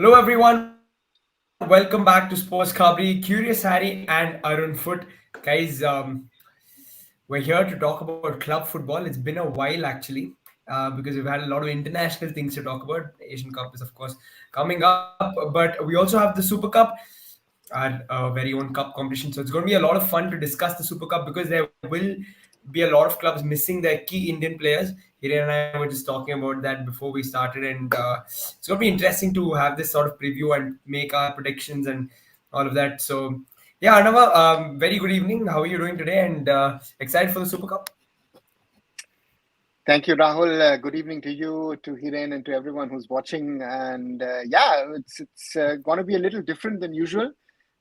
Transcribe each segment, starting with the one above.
Hello, everyone. Welcome back to Sports Khabri. Curious Harry and Arun Foot. Guys, we're here to talk about club football. It's been a while, actually, because we've had a lot of international things to talk about. Asian Cup is, of course, coming up, but we also have the Super Cup, our very own cup competition. So it's going to be a lot of fun to discuss the Super Cup because there will be a lot of clubs missing their key Indian players. Hiren and I were just talking about that before we started, and it's going to be interesting to have this sort of preview and make our predictions and all of that. So, yeah, Arnava, very good evening. How are you doing today? And excited for the Super Cup? Thank you, Rahul. Good evening to you, to Hiren, and to everyone who's watching. And yeah, it's going to be a little different than usual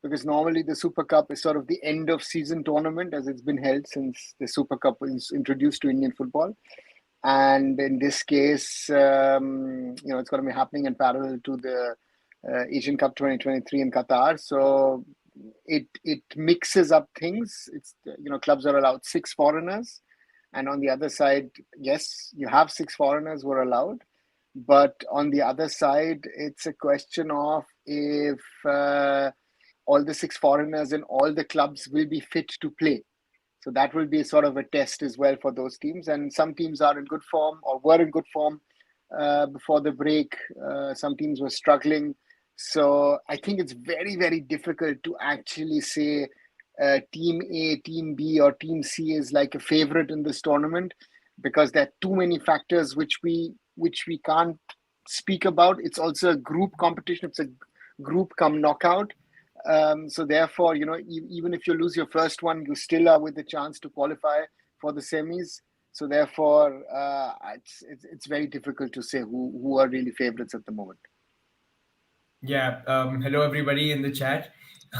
because normally the Super Cup is sort of the end of season tournament as it's been held since the Super Cup was introduced to Indian football. And in this case, it's going to be happening in parallel to the Asian Cup 2023 in Qatar. So it mixes up things. Clubs are allowed six foreigners, and on the other side, yes, you have six foreigners who are allowed, but on the other side, it's a question of if all the six foreigners in all the clubs will be fit to play. So that will be sort of a test as well for those teams. And some teams are in good form or were in good form before the break. Some teams were struggling. So I think it's very, very difficult to actually say Team A, Team B, or Team C is like a favorite in this tournament because there are too many factors which we can't speak about. It's also a group competition. It's a group come knockout. So therefore, even if you lose your first one, you still are with the chance to qualify for the semis. So therefore, it's very difficult to say who are really favorites at the moment. Yeah, hello everybody in the chat.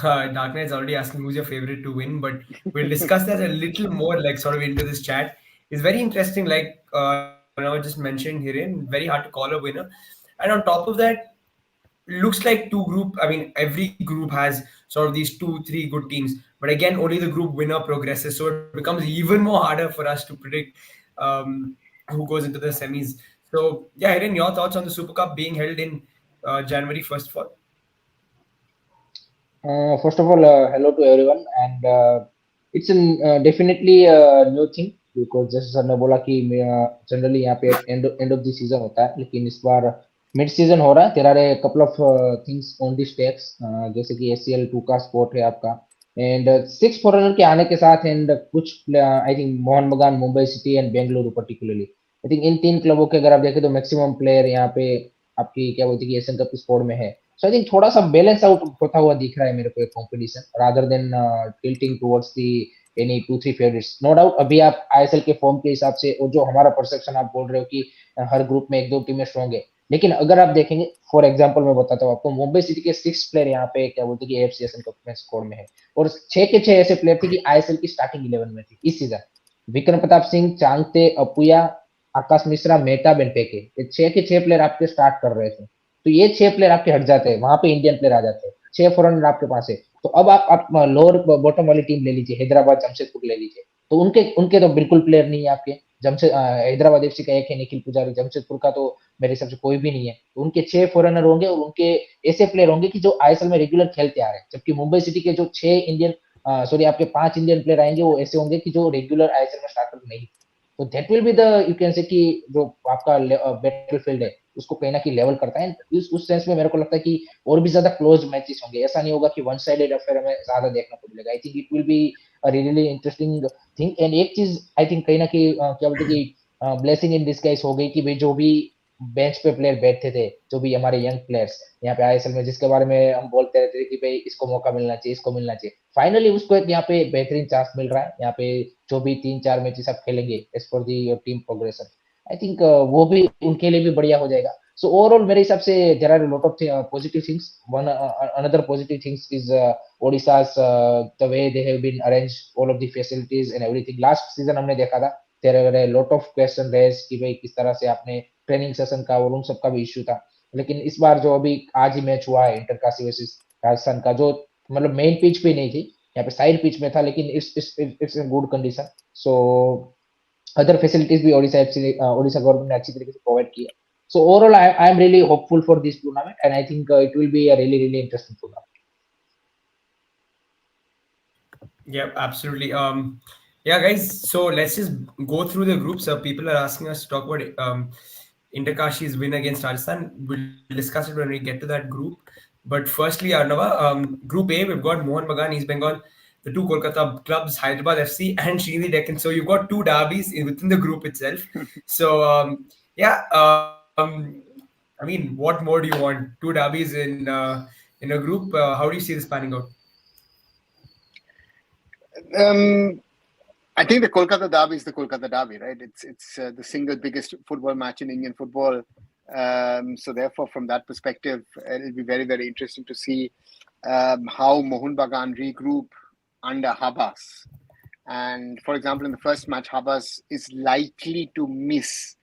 Darknight's already asking who's your favorite to win, but we'll discuss that a little more, like sort of into this chat. It's very interesting, like I just mentioned Hiren, very hard to call a winner. And on top of that, looks like two group. I mean, every group has sort of these two, three good teams, but again, only the group winner progresses. So it becomes even more harder for us to predict who goes into the semis. So yeah, Hiren, your thoughts on the Super Cup being held in January first of all? First of all, hello to everyone, and it's definitely a new thing because जैसे sir ने बोला कि generally यहाँ पे end of the season होता है, लेकिन इस बार मिड सीजन हो रहा है. There are a couple of things on the stakes, जैसे कि एसीएल 2 का स्पोर्ट है आपका, एंड सिक्स फॉरेनर के आने के साथ एंड कुछ आई थिंक मोहन बगान, Mumbai city and Bengaluru particularly, I think in तीन क्लबों के अगर आप देखें तो मैक्सिमम प्लेयर यहाँ पे आपकी क्या बोलते हैं कि एशियन कप की स्कोर में है. सो आई थिंक थोड़ा सा बैलेंस आउट होता हुआ दिख रहा है मेरे को एक competition rather than tilting towards the any two three favourites. No doubt अभी आप आईएसएल के फॉर्म के हिसाब से और जो हमारा परसेप्शन आप बोल रहे हो कि हर ग्रुप में एक दो टीमें स्ट्रॉन्ग है, लेकिन अगर आप देखेंगे फॉर एग्जांपल मैं बताता हूँ आपको, मुंबई सिटी के सिक्स प्लेयर यहाँ पे क्या बोलते हैं कि एएफसी एशियन कप में स्कोर में है, और छह के छह ऐसे प्लेयर थे कि आईएसएल की स्टार्टिंग 11 में थे इस सीजन. विक्रम प्रताप सिंह, चांगते, अपुया, आकाश मिश्रा, मेहता, बेनपेके, ये छह के छह प्लेयर आपके स्टार्ट कर रहे थे. तो ये छह प्लेयर आपके हट जाते हैं, वहां पे इंडियन प्लेयर आ जाते हैं, छह फॉरनर आपके पास है. तो अब आप लोअर बॉटम वाली टीम ले लीजिए, हैदराबाद, जमशेदपुर ले लीजिए, तो उनके उनके तो बिल्कुल प्लेयर नहीं है आपके. हैदराबाद एफसी का एक है निखिल पुजारी, जमशेदपुर का तो मेरे हिसाब से कोई भी नहीं है. तो उनके छह फॉरनर होंगे और उनके ऐसे प्लेयर होंगे कि जो आईएसएल में रेगुलर खेलते आ रहे हैं, जबकि मुंबई सिटी के जो छह इंडियन सॉरी आपके पांच इंडियन प्लेयर आएंगे वो ऐसे होंगे कि जो रेगुलर आईएसएल में स्टार्टर नहीं. तो that will be the you can say कि जो आपका बैटलफील्ड है उसको कहीं ना कहीं लेवल करता है. उस सेंस में मेरे को लगता है कि और भी ज्यादा क्लोज मैचेस होंगे, ऐसा नहीं होगा कि वन साइडेड अफेयर हमें ज्यादा देखना पड़ेगा. I think it will be a really interesting thing. And एक चीज आई थिंक कहीं ना कहीं क्या बोलते हैं कि ब्लेसिंग इन डिस्गाइज हो गई कि भाई जो भी बेंच पे प्लेयर बैठते थे, जो भी हमारे यंग प्लेयर्स यहाँ पे आईएसएल में, जिसके बारे में हम बोलते रहते थे कि भाई इसको मौका मिलना चाहिए, इसको मिलना चाहिए, फाइनली उसको एक यहाँ पे बेहतरीन चांस मिल रहा है. यहाँ पे जो भी तीन चार मैचेस आप खेलेंगे as per the team progression, I think वो भी उनके लिए भी बढ़िया हो जाएगा. So overall, मेरे हिसाब से there are a lot of positive things. One another positive things is Odisha's the way they have been arranged all of the facilities and everything. Last season हमने देखा था there were a lot of question raised कि भाई किस तरह से आपने training session का और उन सब का भी इश्यू था, लेकिन इस बार जो अभी आज ही मैच हुआ है इंटरकाशी वर्सेस राजस्थान का, जो मतलब मेन पिच पे नहीं थी, यहाँ पे साइड पिच में था, लेकिन it's in good condition. So other facilities भी ओडिशा गवर्नमेंट ने अच्छी तरीके से प्रोवाइड की है. So overall, I am really hopeful for this tournament, and I think it will be a really really interesting tournament. Yeah, absolutely. Yeah, guys. So let's just go through the groups. People are asking us to talk about Interkashi's win against Rajasthan. We'll discuss it when we get to that group. But firstly, Arnava, Group A, we've got Mohan Bagan, East Bengal, the two Kolkata clubs, Hyderabad FC and Srinidhi Deccan. So you've got two derbies within the group itself. So yeah, I mean, what more do you want? Two derbies in a group. How do you see this panning out? Um, I think the Kolkata Derby is the Kolkata Derby, right? It's the single biggest football match in Indian football. So therefore, from that perspective, it'll be very very interesting to see how Mohun Bagan regroup under Habas. And for example, in the first match, Habas is likely to miss,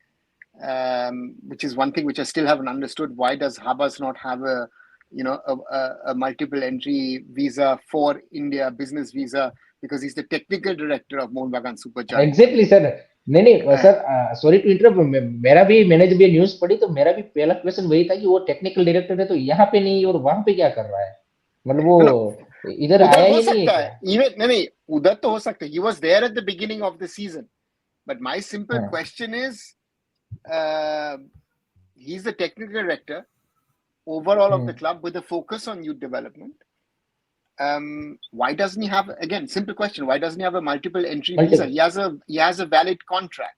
which is one thing which I still haven't understood. Why does Habas not have a, a multiple entry visa for India, business visa? Because he's the technical director of Mohun Bagan Super Giants. I exactly mean, sir, नहीं नहीं uh, sir, sorry to interrupt, मेरा भी, मैंने जब ये news पढ़ी तो मेरा भी पहला क्वेश्चन वही था कि वो टेक्निकल डायरेक्टर है तो यहाँ पे नहीं और वहां पे क्या कर रहा है, मतलब वो no, no, इधर उधर आया हो ही नहीं है सकता है, क्या? इवन नहीं, उधर तो हो सकता है. He was there at the beginning of the season. But my simple हाँ, question is, uh, he's the technical director overall of the hmm, club with a focus on youth development. Why doesn't he have, again, simple question, why doesn't he have a multiple entry visa? Multiple, He has a valid contract,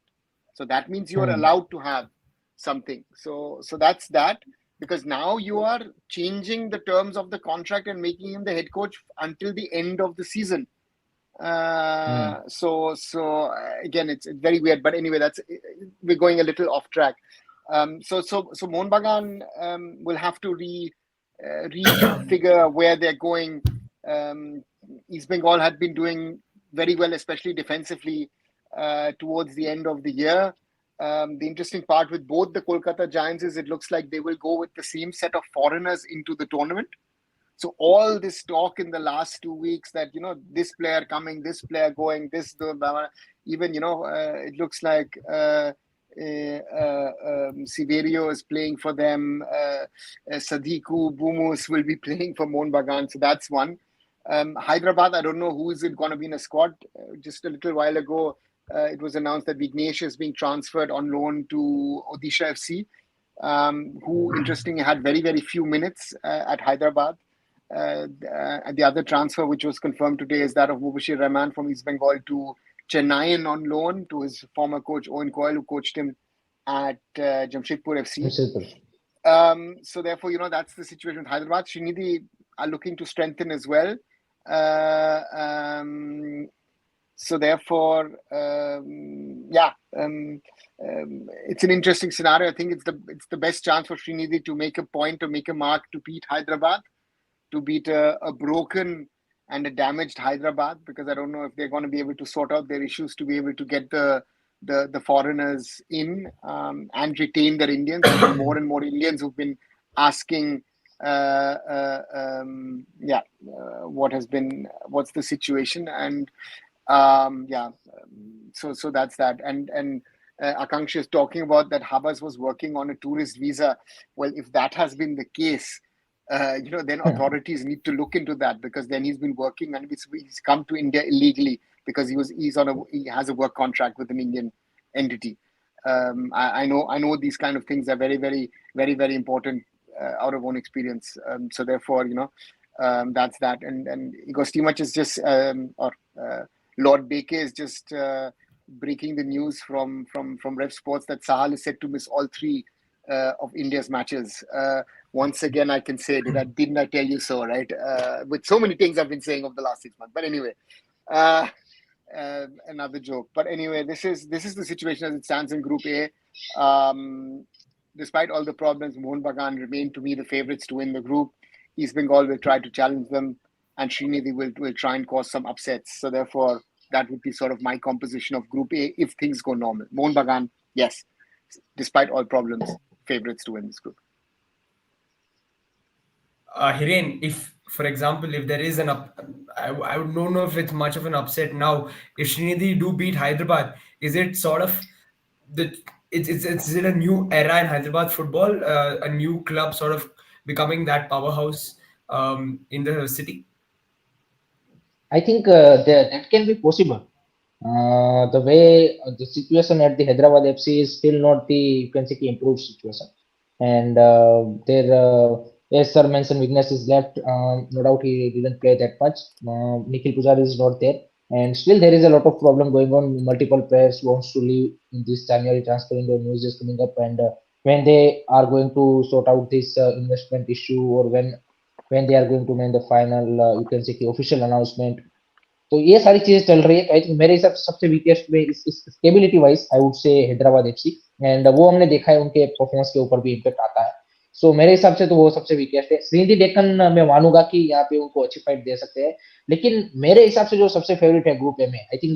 so that means you are hmm, allowed to have something. So that's that, because now you are changing the terms of the contract and making him the head coach until the end of the season. Hmm, So again, it's very weird, but anyway, that's, we're going a little off track. So Mohun Bagan will have to refigure where they're going. East Bengal had been doing very well, especially defensively, towards the end of the year. The interesting part with both the Kolkata Giants is it looks like they will go with the same set of foreigners into the tournament. So all this talk in the last 2 weeks that, this player coming, this player going, even, it looks like Siverio is playing for them. Sadiku Bumus will be playing for Mohun Bagan. So that's one. Hyderabad, I don't know who is it going to be in a squad. Just a little while ago, it was announced that Vignesh is being transferred on loan to Odisha FC, who interestingly had very, very few minutes at Hyderabad. The other transfer, which was confirmed today, is that of Mubashir Rahman from East Bengal to Chennai on loan to his former coach Owen Coyle, who coached him at Jamshedpur FC. Jamshedpur, So therefore, that's the situation with Hyderabad. Srinidhi are looking to strengthen as well. Uh, um, so therefore, yeah, it's an interesting scenario. I think it's the best chance for Srinidhi to make a point, to make a mark, to beat Hyderabad, to beat a broken and a damaged Hyderabad, because I don't know if they're going to be able to sort out their issues to be able to get the foreigners in, and retain their Indians. There's been more and more Indians who've been asking, yeah, what's the situation, and yeah, so that's that, and Akanksha is talking about that Habas was working on a tourist visa. Well, if that has been the case, then authorities need to look into that, because then he's been working and he's come to India illegally because he has a work contract with an Indian entity. I know these kind of things are very very very very important, out of own experience. So therefore, that's that, and Igor Stimac is just, or Lord Beke is just breaking the news from Rev Sports that Sahal is set to miss all three of India's matches. Once again, I can say, didn't I tell you so, right? With so many things I've been saying over the last 6 months. But anyway, uh, another joke. But anyway, this is the situation as it stands in Group A. Despite all the problems, Mohun Bagan remain to me the favourites to win the group. East Bengal will try to challenge them, and Srinidhi will try and cause some upsets. So therefore, that would be sort of my composition of Group A if things go normal. Mohun Bagan, yes, despite all problems, favourites to win this group. Hiren, if, for example, if there is I don't know if it's much of an upset now. If Srinidhi do beat Hyderabad, is it sort of the it's in a new era in Hyderabad football, a new club sort of becoming that powerhouse in the city. I think that can be possible. The way the situation at the Hyderabad FC is still not the, you can say, improved situation, and there, as sir mentioned, Vignesh is left. No doubt he didn't play that much. Nikhil Pujari is not there, and still there is a lot of problem going on. Multiple players wants to leave in this January transfer window. News is coming up, and when they are going to sort out this investment issue, or when they are going to make the final, you can say, the official announcement, तो ये सारी चीजें चल रही है। I think मेरे हिसाब से सबसे वीकेस्ट में इस स्टेबिलिटी वाइज आई वुड से हैदराबाद एफसी, एंड वो हमने देखा है उनके परफॉर्मेंस के ऊपर भी इम्पेक्ट आता है। सो मेरे हिसाब से तो वो सबसे वीकेस्ट है। श्रीनिधि डेक्कन मैं मानूंगा कि यहाँ पे उनको अच्छी फाइट दे सकते हैं, लेकिन मेरे हिसाब से जो सबसे फेवरेट है ग्रुप ए में, I think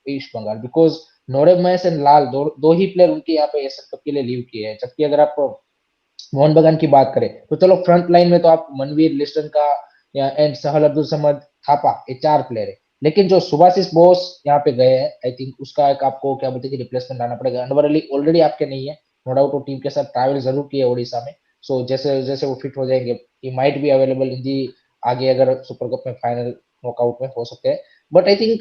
East Bengal, because नोरेमस एंड लाल दो ही प्लेयर उनके यहाँ पे एशियन कप के लिए लीव किए हैं। जबकि अगर आप मोहन बगान की बात करें तो चलो फ्रंट लाइन में तो आप मनवीर लिस्टन का या एंड सहल अब्दुल समद थापा, ये चार प्लेयर है। लेकिन जो सुभाशिष बोस यहाँ पे गए हैं, आई थिंक उसका एक आपको क्या बोलते हैं कि रिप्लेसमेंट लाना पड़ेगा। अनवर अली ऑलरेडी आपके नहीं है, नो डाउट वो टीम के साथ ट्रैवल जरूर किए उड़ीसा में। सो जैसे जैसे वो फिट हो जाएंगे, he might be available in the आगे, अगर सुपर कप में फाइनल नॉकआउट में हो सकते हैं। बट आई थिंक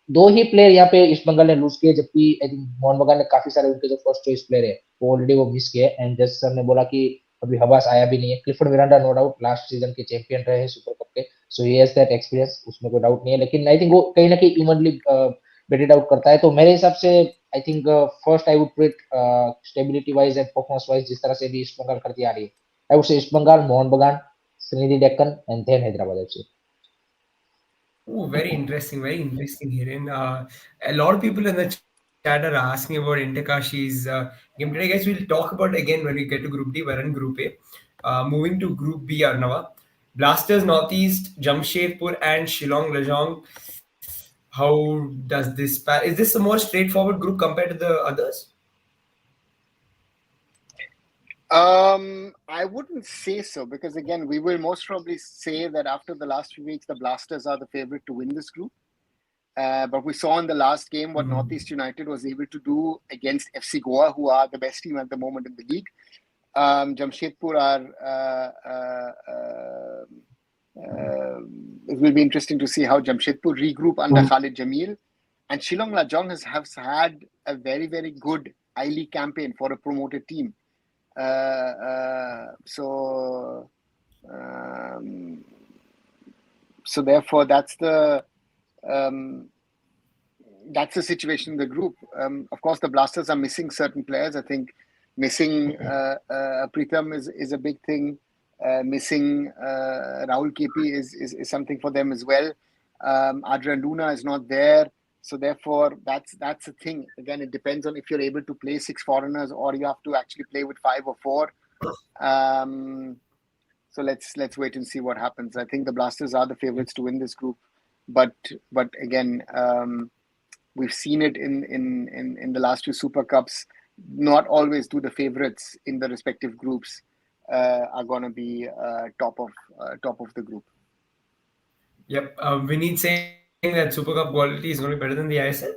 दो ही प्लेयर यहाँ पे ईस्ट बंगाल ने लूज किए, जबकि आई थिंक मोहन बगान ने काफी सारे उनके जो फर्स्ट चॉइस प्लेयर है वो ऑलरेडी वो मिस किए। एंड जैसे सर ने बोला कि अभी हबास आया भी नहीं है। Clifford Miranda no doubt last season के चैंपियन रहे हैं सुपर कप के, so he has that experience, उसमें कोई डाउट नहीं है। लेकिन आई थिंक वो कहीं ना कहीं इवनली बेटेड आउट करता है। तो मेरे हिसाब से I think first I would pretty stability wise and performance wise, जिस तरह से भी ईस्ट बंगाल करती आ रही है, I would say East Bengal, Mohun Bagan, Sreenidi Deccan and then Hyderabad FC. Oh, very interesting, Hiren. A lot of people in the chat are asking about Intakashi's game today. Guys, we'll talk about again when we get to Group D. We're in Group A. Moving to Group B, Arnava. Blasters Northeast, Jamshedpur, and Shillong Lajong. How does this is this a more straightforward group compared to the others? I wouldn't say so, because again, we will most probably say that after the last few weeks, the Blasters are the favorite to win this group. But we saw in the last game what Northeast United was able to do against FC Goa, who are the best team at the moment in the league. Jamshedpur it will be interesting to see how Jamshedpur regroup under Khalid Jamil. And Shillong Lajong has had a very, very good I-League campaign for a promoted team. So therefore that's the situation in the group. Of course, the Blasters are missing certain players. I think missing Pritham is a big thing. Missing Rahul KP is something for them as well. Adrian Luna is not there. So therefore, that's the thing. Again, it depends on if you're able to play 6 foreigners or you have to actually play with 5 or 4. So let's wait and see what happens. I think the Blasters are the favorites to win this group, but again, we've seen it in the last 2 Super Cups. Not always do the favorites in the respective groups are going to be top of the group. Yep. Vinit saying that Super Cup quality is going to be better than the ISL.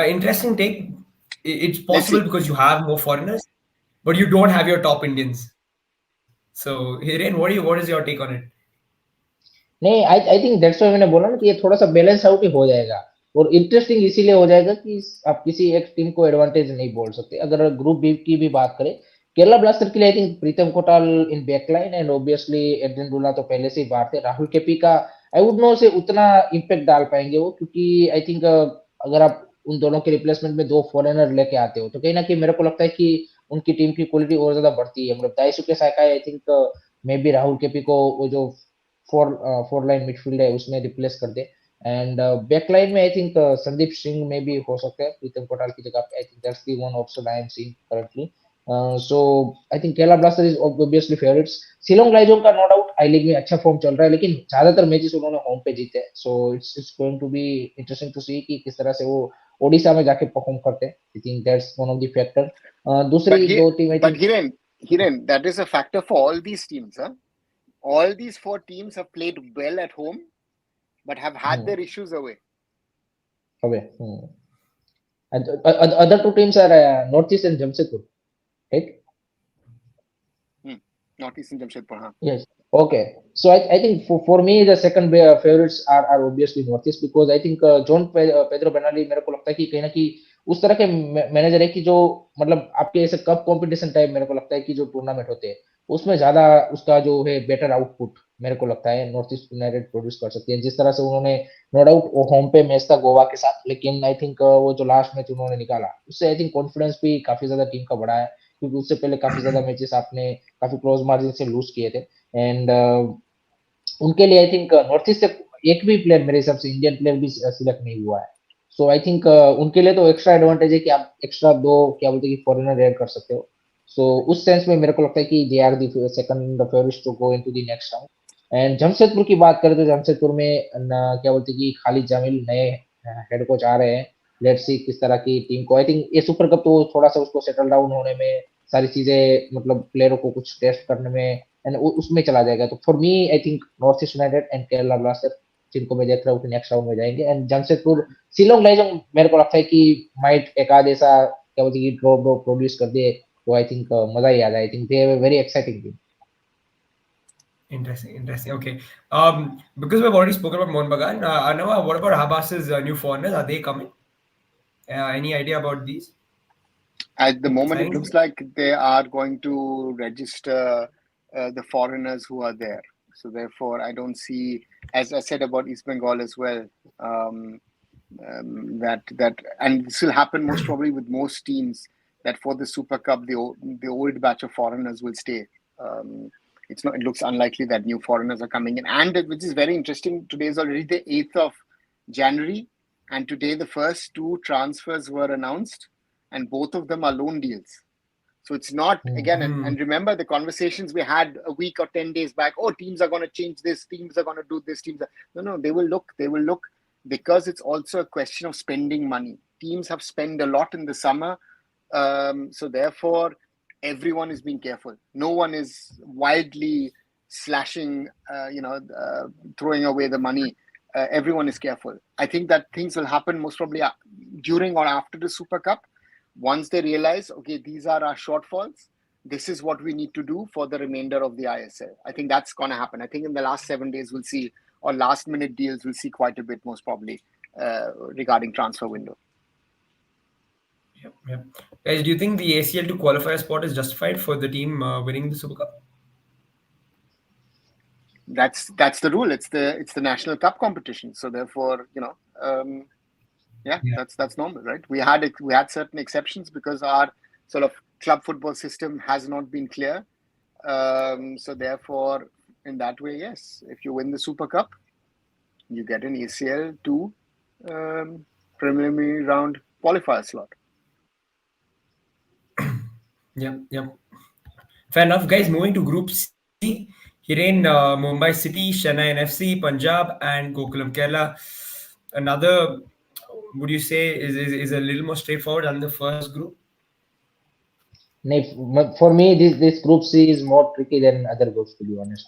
Interesting take. It's possible Let's because see. you have more foreigners, but you don't have your top Indians. So, Hiren, what is your take on it? नहीं, आई think that's why मैंने बोला ना कि ये थोड़ा सा balance out ही हो जाएगा। और इंटरेस्टिंग इसीलिए हो जाएगा कि आप किसी एक टीम को एडवांटेज नहीं बोल सकते। अगर ग्रुप बी की भी बात करें, केरला ब्लास्टर के लिए I think Pritam Kotal in backline, and obviously Adrian डुला तो पहले से ही बाहर थे। राहुल केपी का आई वुड नो से उतना इम्पैक्ट डाल पाएंगे वो, क्योंकि आई थिंक अगर आप उन दोनों के रिप्लेसमेंट में 2 फॉरेनर लेके आते हो तो कहीं ना कहीं मेरे को लगता है कि उनकी टीम की क्वालिटी और ज्यादा बढ़ती है। मतलब Daisuke Sakai I think maybe Rahul KP को वो जो फोर लाइन मिडफील्ड है उसमें रिप्लेस कर दे। एंड बैक लाइन में आई थिंक संदीप सिंह में भी हो सकता है प्रीतम कोटाल की जगह पे। I think that's the one option I am seeing currently. So I think Kerala Blaster is obviously favourites. Shillong Lajong का नो डाउट आई लीग में अच्छा फॉर्म चल रहा है, लेकिन ज्यादातर मैचेस उन्होंने होम पे जीते हैं। So it's going to be interesting to see कि किस तरह से वो ओडिशा में जाके परफॉर्म करते हैं। आई think that's one of the factor. दूसरी दो team I But think Hiren, that is a factor for all these teams, huh? All these 4 teams have played well at home, but have had their issues away. अबे And other two teams are Northeast and Jamshedpur, right? Hmm. Northeastern Jamshedpur, huh? Yes. Okay. So I think for me the second favorites are obviously Northeast because I think Pedro Benali मेरे को लगता है कि कहीं ना कहीं उस तरह के मैनेजर है कि जो मतलब आपके ऐसे कप कंपटीशन टाइप मेरे को लगता है कि जो टूर्नामेंट होते हैं उसमें ज्यादा उसका जो है बेटर आउटपुट मेरे को लगता है नॉर्थ ईस्ट यूनाइटेड प्रोड्यूस कर सकती है जिस तरह से उन्होंने नो डाउट होम पे मैच था गोवा के साथ लेकिन आई थिंक वो जो लास्ट मैच उन्होंने निकाला उससे आई थिंक कॉन्फिडेंस भी काफी ज्यादा टीम का बढ़ा है क्योंकि उससे पहले काफी ज्यादा मैचेस आपने काफी क्लोज मार्जिन से लूज किए थे एंड उनके लिए आई थिंक नॉर्थ ईस्ट से एक भी प्लेयर मेरे हिसाब से इंडियन प्लेयर भी सिलेक्ट नहीं हुआ है सो आई थिंक उनके लिए तो एक्स्ट्रा एडवांटेज है कि आप एक्स्ट्रा दो क्या बोलते हैं कि फॉरेनर ऐड कर सकते हो सो उस सेंस में मेरे को लगता है कि they are the second favourites to go into the next round and Jamshedpur की बात करें तो जमशेदपुर में क्या बोलते हैं कि खालिद जामिल नए हेड कोच आ रहे हैं लेट्स सी किस तरह की टीम को आई थिंक ये सुपर कप तो थोड़ा सा उसको सेटल डाउन होने में सारी चीजें मतलब प्लेयरों को कुछ टेस्ट करने में एंड उसमें चला जाएगा तो for me I think north east United and Kerala blasters जिनको मैं देख रहा हूँ कि नेक्स्ट राउंड में जाएंगे एंड जमशेदपुर शिलोंग लाइजोंग मेरे को लगता है कि माइट एक आध ऐसा क्या बोलते हैं कि ड्रॉ ड्रॉ प्रोड्यूस कर दिए तो आई थिंक मजा ही आ जाए I think they have a very exciting team Interesting, interesting. Okay. Because we've already spoken about Mohun Bagan, Arnav, what about Habas's new foreigners? Are they coming? Any idea about these At the moment, it signings? looks like they are going to register the foreigners who are there. So therefore, I don't see, as I said about East Bengal as well, um, that and this will happen most probably with most teams that for the Super Cup the old batch of foreigners will stay. Um, it's not. It looks unlikely that new foreigners are coming in, and which is very interesting. Today is already the 8th of January, and today the first two transfers were announced, and both of them are loan deals. So it's not Hmm. again, Hmm. and remember the conversations we had a week or 10 days back. Oh, teams are going to change this. Teams are going to do this. No. They will look. They will look because it's also a question of spending money. Teams have spent a lot in the summer, so therefore everyone is being careful. No one is wildly slashing, throwing away the money. Everyone is careful. I think that things will happen most probably during or after the Super Cup. Once they realize, okay, these are our shortfalls, this is what we need to do for the remainder of the ISL. I think that's going to happen. I think in the last 7 days, we'll see, or last minute deals, we'll see quite a bit, most probably, regarding transfer window. Yep, yep. Guys, do you think the ACL to qualifier spot is justified for the team winning the Super Cup? That's the rule. It's the national cup competition. So therefore, yeah, Yeah. that's normal, right? We had certain exceptions because our sort of club football system has not been clear. So therefore, in that way, yes, if you win the Super Cup, you get an ACL to preliminary round qualifier slot. Yep, yep. Fair enough, guys. Moving to Group C, Hiren, Mumbai City, Chennai NFC, Punjab, and Gokulam Kerala. Another, would you say, is a little more straightforward than the first group? For me, this group C is more tricky than other groups to be honest.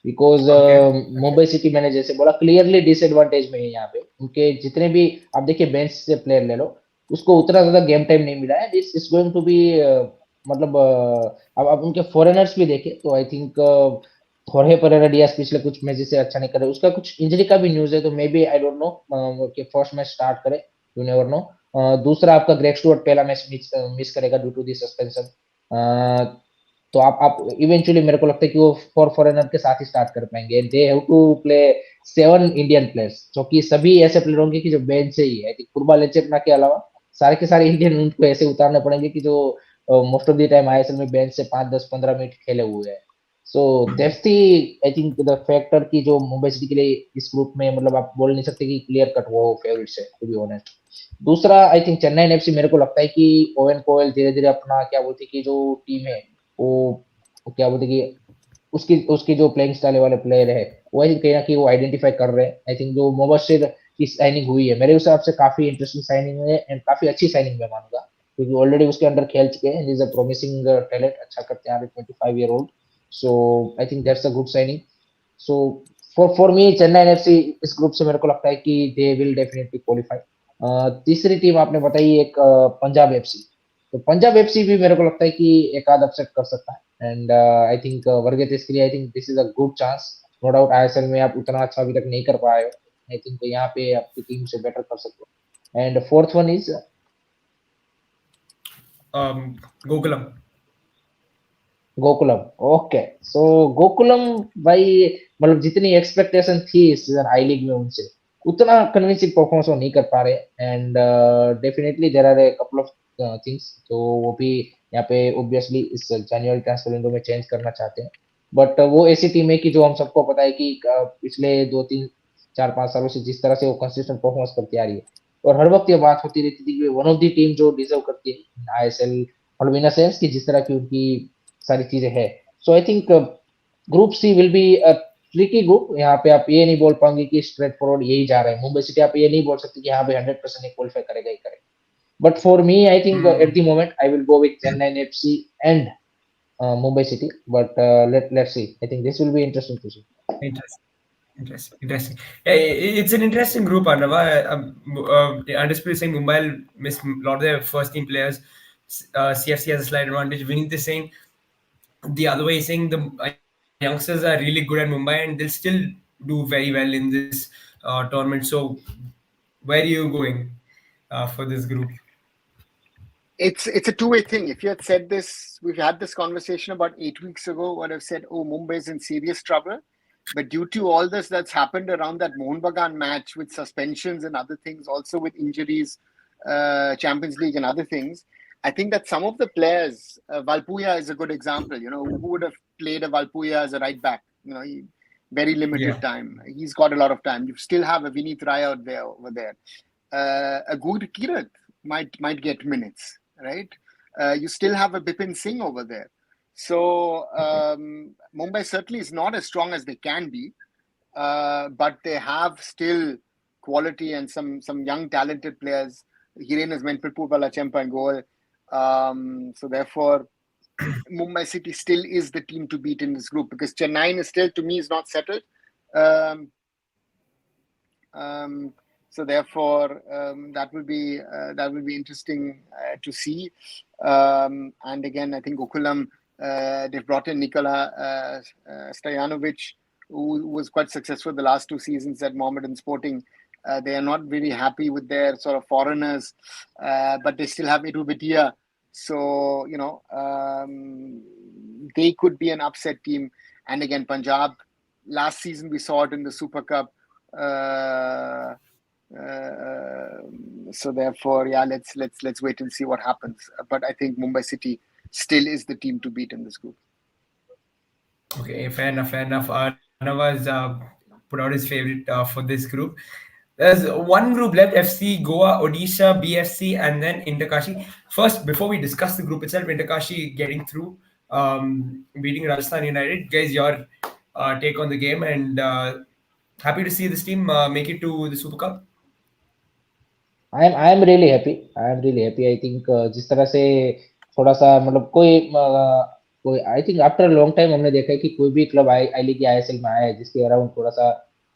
Because Okay, okay. Mumbai city मैंने जैसे बोला clearly disadvantage में है यहाँ पे उनके जितने भी आप देखिए बेंच से प्लेयर ले लो उसको उतना ज्यादा गेम टाइम नहीं मिला है this is going to be मतलब अब आप उनके फॉरेनर्स भी देखे तो आई थिंक थोड़े परेरा डियास पिछले कुछ मैचेस से अच्छा नहीं कर रहे उसका कुछ इंजरी का भी न्यूज है तो maybe I don't know कि फर्स्ट मैच स्टार्ट करे यू नेवर नो दूसरा आपका ग्रेग स्टुअर्ट पहला मैच मिस करेगा ड्यू टू दी सस्पेंशन तो आप इवेंचुअली मेरे को लगता है कि वो फॉरेनर के साथ ही स्टार्ट कर पाएंगे they have to play 7 Indian players जो कि सभी ऐसे प्लेयर होंगे कि जो बेंच से ही है फुटबॉल एचेपना के अलावा सारे के सारे इंडियन उनको ऐसे उतारने पड़ेंगे कि जो most of the time ISL में बेंच से 5 10 15 मिनट खेले हुए हैं so that's the I think the factor की जो मुंबई सिटी के लिए इस ग्रुप में मतलब आप बोल नहीं सकते कि क्लियर कट वो फेवरेट्स है टू बी ऑनेस्ट दूसरा आई थिंक चेन्नई एफसी मेरे को लगता है कि ओवेन कोयल धीरे धीरे अपना क्या बोलते हैं कि जो टीम है वो वो क्या बोलते हैं कि उसकी उसकी जो प्लेइंग स्टाइल वाले प्लेयर है वो आई थिंक कहीं ना कहीं वो आइडेंटिफाई कर रहे हैं आई थिंक जो मुबशिर की साइनिंग हुई है मेरे हिसाब से काफी इंटरेस्टिंग साइनिंग है एंड काफी अच्छी साइनिंग मैं मानूंगा क्योंकि ऑलरेडी उसके अंदर खेल चुके हैं इज अ प्रॉमिसिंग टैलेंट अच्छा करते हैं 25 year old so I think that's a good signing so for me Chennai FC इस ग्रुप से मेरे को लगता है कि दे विल डेफिनेटली क्वालिफाई तीसरी टीम आपने बताई एक पंजाब एफसी। तो पंजाब एफसी भी मेरे को लगता है कि एक आध अपसेट कर सकता है, एंड आई थिंक वर्गेस के लिए I think this is a good chance. No doubt ISL में आप उतना अच्छा अभी तक नहीं कर पाए हो, आई थिंक यहाँ पे आपकी टीम से बेटर कर सकते हो। And fourth one is Gokulam. Gokulam. Okay, so Gokulam भाई, मतलब जितनी एक्सपेक्टेशन थी इस सीजन आई लीग में उनसे, उतना कन्विंसिंग परफॉर्मेंस वो नहीं कर पा रहे। And definitely there are a couple of things, तो वो भी यहाँ पे ऑब्वियसली इस जनवरी ट्रांसफर विंडो में चेंज करना चाहते हैं। बट वो ऐसी टीम है कि जो हम सबको पता है कि पिछले 2 3 4 5 सालों से जिस तरह से वो कंसिस्टेंट परफॉर्मेंस करती आ रही है, और हर वक्त ये बात होती रहती थी कि वन ऑफ द टीम जो डिजर्व करती है आईएसएल, मतलब इन सेंस कि जिस तरह की उनकी सारी चीजें हैं। So I think group C will be a tricky group. यहाँ पे आप ये नहीं बोल पाएंगे कि स्ट्रेट फॉरवर्ड यही जा रहे हैं। मुंबई सिटी आप ये नहीं बोल सकते कि यहाँ पे 100% क्वालिफाई करेगा ही करेगा। But for me I think at the moment I will go with Chennai FC and Mumbai City. But let's see. I think this will be interesting to see. Interesting. Interesting. Yeah, it's an interesting group, Arnava. Undisputed saying Mumbai will miss a lot of their first team players. CFC has a slight advantage. Vinith is saying the other way, is saying the youngsters are really good at Mumbai and they'll still do very well in this tournament. So, where are you going for this group? It's a two-way thing. If you had said this, we've had this conversation about 8 weeks ago, would have said, "Oh, Mumbai's in serious trouble." But due to all this that's happened around that Mohun Bagan match with suspensions and other things, also with injuries, Champions League and other things, I think that some of the players, Valpuya is a good example. You know, who would have played a Valpuya as a right back? You know, very Yeah. limited time. He's got a lot of time. You still have a Vinith Rai out there over there. A good Kirat might get minutes, right? You still have a Bipin Singh over there. So Mumbai certainly is not as strong as they can be, but they have still quality and some young talented players. Hiren has mentioned Purpala Chempa and goal. So therefore, Mumbai City still is the team to beat in this group because Chennai is still, to me, is not settled. Um, so therefore, that will be interesting to see. And again, I think Gokulam, they've brought in Nikola Stojanovic, who was quite successful the last 2 seasons at Mohammedan Sporting. They are not really happy with their sort of foreigners, but they still have Edu Bitia. So, they could be an upset team. And again, Punjab, last season we saw it in the Super Cup. Uh, uh, so therefore, yeah, let's wait and see what happens. But I think Mumbai City still is the team to beat in this group. Okay, fair enough, fair enough. Arnav's put out his favorite for this group. There's one group left: FC, Goa, Odisha, BFC, and then Interkashi. First, before we discuss the group itself, Interkashi getting through, beating Rajasthan United. Guys, your take on the game, and happy to see this team make it to the Super Cup. I am really happy. I am really happy. I think जिस तरह से थोड़ा सा मतलब कोई I think after long time हमने देखा है कि कोई भी क्लब आई लीग या आईएसएल में आया है जिसके अराउंड थोड़ा सा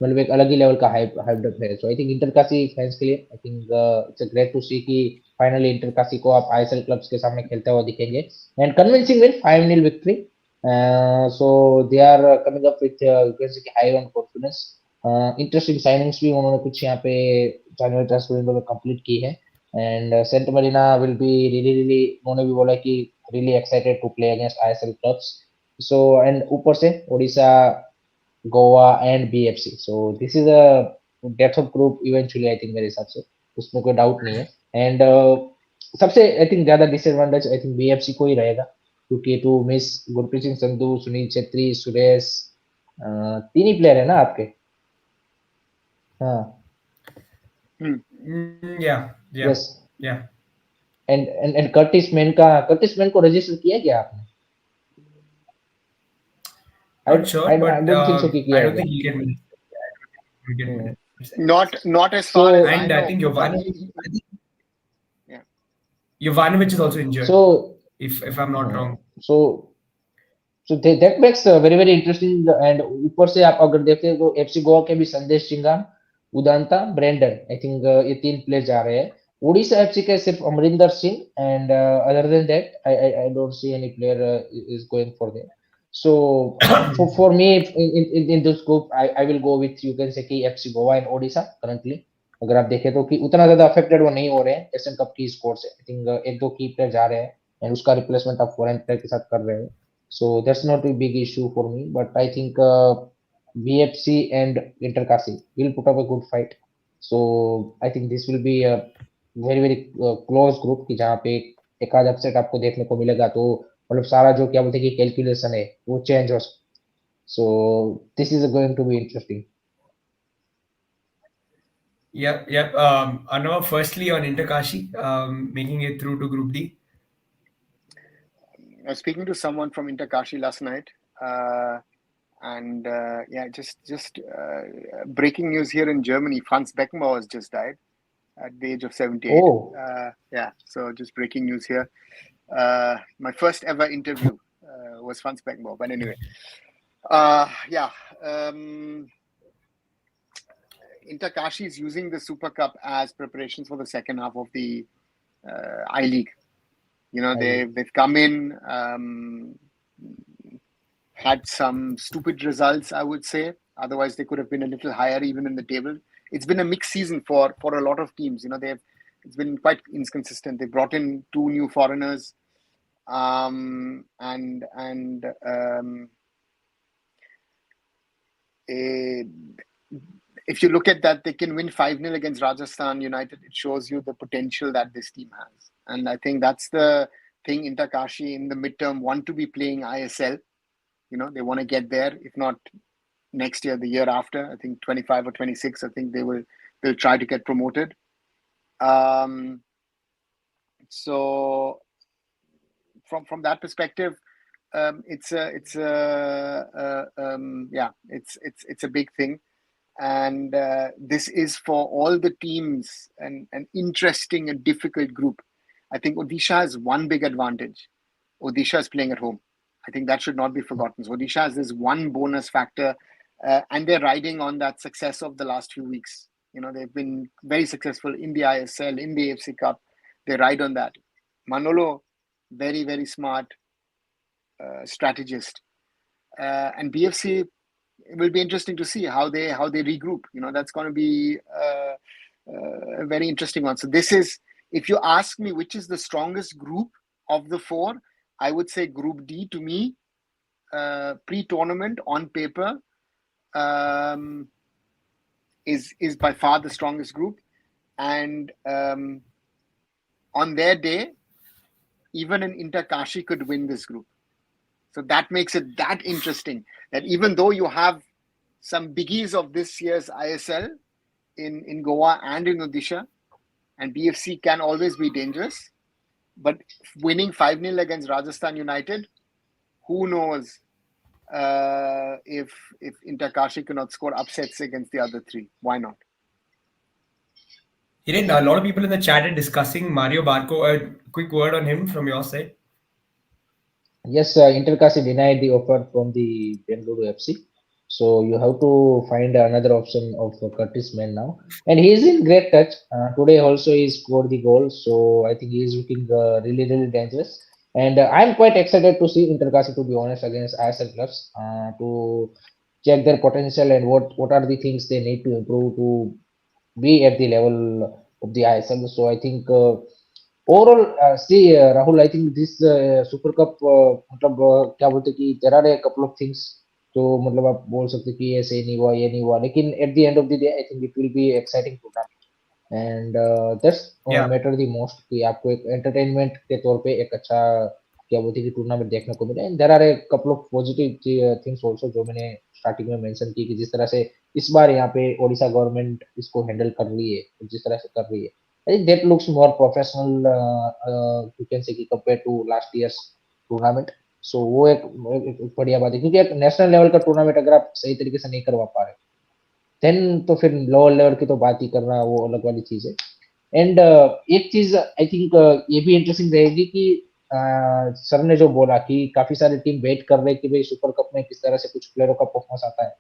मतलब एक अलग ही लेवल का हाइप है। सो आई थिंक इंटरकाशी फैंस के लिए I think it's great to see कि फाइनली इंटरकाशी को आप आईएसएल क्लब्स के सामने खेलते हुए दिखेंगे। And convincing win 5-0 victory. So they are coming up with high on confidence. Interesting signings भी उन्होंने कुछ यहाँ पे जनवरी ट्रांसफर विंडो में कंप्लीट की है। And Saint Marina will be really really, उन्होंने भी बोला कि really excited to play against ISL clubs. So and ऊपर से Odisha, Goa and BFC. So this is a depth of group eventually I think, मेरे हिसाब से उसमें कोई डाउट नहीं है। एंड सबसे आई थिंक ज्यादा डिसएडवांटेज आई थिंक बीएफसी को ही रहेगा, क्योंकि टू मिस गुरप्रीत सिंह संधू, सुनील छेत्री, सुरेश, तीन ही प्लेयर है ना आपके। हाँ। Yeah, yeah, yes. yeah. And Curtis man को रजिस्टर किया क्या आपने? आई Not sure, I but don't think so कि I किया don't होगा। think he'll get minutes. I don't think he'll get hmm. minutes. Not as so far as I And I know. think I think, yeah. Jovanovic is also injured, so if I'm not wrong. So so that makes very very interesting. And ऊपर से आप अगर देखते हैं तो FC Goa के भी संदेश Singham, Udanta, Brendon, I think ये 3 प्लेयर जा रहे हैं। ओडिशा एफसी के सिर्फ Amarinder Singh and other than that I don't see any player is going for them. So for me in this group I will go with, you can say कि FC Goa and Odisha currently। अगर आप देखें तो कि उतना ज्यादा अफेक्टेड वो नहीं हो रहे हैं एशियन कप की स्कोर से। आई थिंक एक दो की प्लेयर जा रहे हैं एंड उसका रिप्लेसमेंट आप फॉरेन प्लेयर के साथ कर रहे हो। So that's not a big issue for me, but I think BFC and Intercasi will put up a good fight। So I think this will be a very close group कि जहाँ पे एक आध अपसेट आपको देखने को मिलेगा, तो मतलब सारा जो क्या बोलते हैं कि कैलकुलेशन है वो चेंज हो। So this is going to be interesting. Yep, yep. Arnav, firstly on Interkashi, making it through to Group D. I was speaking to someone from Interkashi last night, and yeah, just breaking news here in Germany. Franz Beckenbauer has just died at the age of 78. Oh, Yeah, so just breaking news here. My first ever interview was Franz Beckenbauer. But anyway, yeah. Interkashi is using the Super Cup as preparations for the second half of the I League. You know, they've come in, had some stupid results, I would say. Otherwise, they could have been a little higher even in the table. It's been a mixed season for a lot of teams. You know, it's been quite inconsistent. They brought in 2 new foreigners, and if you look at that, they can win 5-0 against Rajasthan United. It shows you the potential that this team has. And I think that's the thing. Interkashi in the midterm want to be playing ISL. You know, they want to get there. If not next year, the year after, I think 25 or 26, I think they'll try to get promoted. So from that perspective, it's a big thing. And this is for all the teams an interesting and difficult group. I think Odisha has one big advantage. Odisha is playing at home. I think that should not be forgotten. So Odisha has this one bonus factor, and they're riding on that success of the last few weeks. You know, they've been very successful in the ISL, in the AFC Cup. They ride on that. Manolo, very smart strategist, and BFC. It will be interesting to see how they regroup. You know, that's going to be a very interesting one. So this is, if you ask me which is the strongest group of the 4, I would say Group D to me, pre-tournament on paper, is by far the strongest group. And on their day, even an Interkashi could win this group. So that makes it that interesting, that even though you have some biggies of this year's ISL in Goa and in Odisha, and BFC can always be dangerous, but winning 5-0 against Rajasthan United, who knows if Interkashi cannot score upsets against the other 3. Why not? Hiren, a lot of people in the chat are discussing Mario Barco. A quick word on him from your side. yes, Intercasti denied the offer from the Bengaluru FC. So you have to find another option of Curtis Mann now. And he is in great touch. Today also he scored the goal. So I think he is looking really dangerous. And I'm quite excited to see Intercasti, to be honest, against ISL clubs, to check their potential and what are the things they need to improve to be at the level of the ISL. So I think overall, see, Rahul, I think this Super Cup, मतलब क्या बोलते कि there are a couple of things तो मतलब आप बोल सकते कि ऐसे नहीं हुआ ये नहीं हुआ, लेकिन at the end of the day I think it will be exciting tournament and that's Yeah. matter the most कि आपको एक entertainment के तौर पे एक अच्छा क्या बोलते हैं कि टूर्नामेंट देखने को मिले। And there are a couple of positive things also जो मैंने स्टार्टिंग में मेंशन की कि जिस तरह से इस बार यहाँ पे ओडिशा गवर्नमेंट इसको हैंडल कर रही है, जिस तरह से कर रही है, I think that looks more professional you can say कि compare to last years tournament. So वो एक बढ़िया बात है क्योंकि एक नेशनल लेवल का टूर्नामेंट अगर आप सही तरीके से नहीं करवा पा रहे देन तो फिर लोअर लेवल की तो बात ही करना वो अलग वाली चीज है। एंड एक चीज आई थिंक ये भी इंटरेस्टिंग रहेगी कि सर ने जो बोला कि काफी सारी टीम वेट कर रहे हैं कि भाई सुपर कप में किस तरह से कुछ प्लेयरों का परफॉर्मेंस आता है,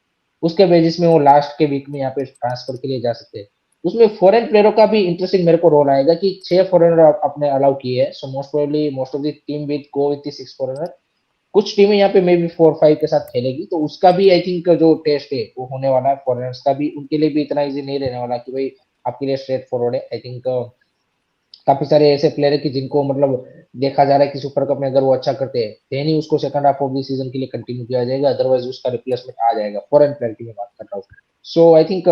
उसके बेसिस में वो लास्ट के वीक में यहाँ पे ट्रांसफर के लिए जा सकते हैं। उसमें फॉरेन प्लेयरों का भी इंटरेस्टिंग मेरे को रोल आएगा कि 6 फॉरेनर अपने अलाउ किए हैं, so most probably most of the team with go with the 6 foreigner. कुछ टीमें यहाँ पे मे बी 4-5 के साथ खेलेगी, तो उसका भी आई थिंक जो टेस्ट है वो होने वाला है फॉरेनर्स का भी, उनके लिए भी इतना इजी नहीं रहने वाला कि भाई आपके लिए स्ट्रेट फॉरवर्ड है। आई थिंक काफी सारे ऐसे प्लेयर है कि जिनको मतलब देखा जा रहा है कि सुपर कप में अगर वो अच्छा करते हैं देन ही उसको second half of the season के लिए कंटिन्यू किया जाएगा, अदरवाइज उसका रिप्लेसमेंट आ जाएगा। फॉरेन प्लेयर की मैं बात कर रहा हूँ। So I think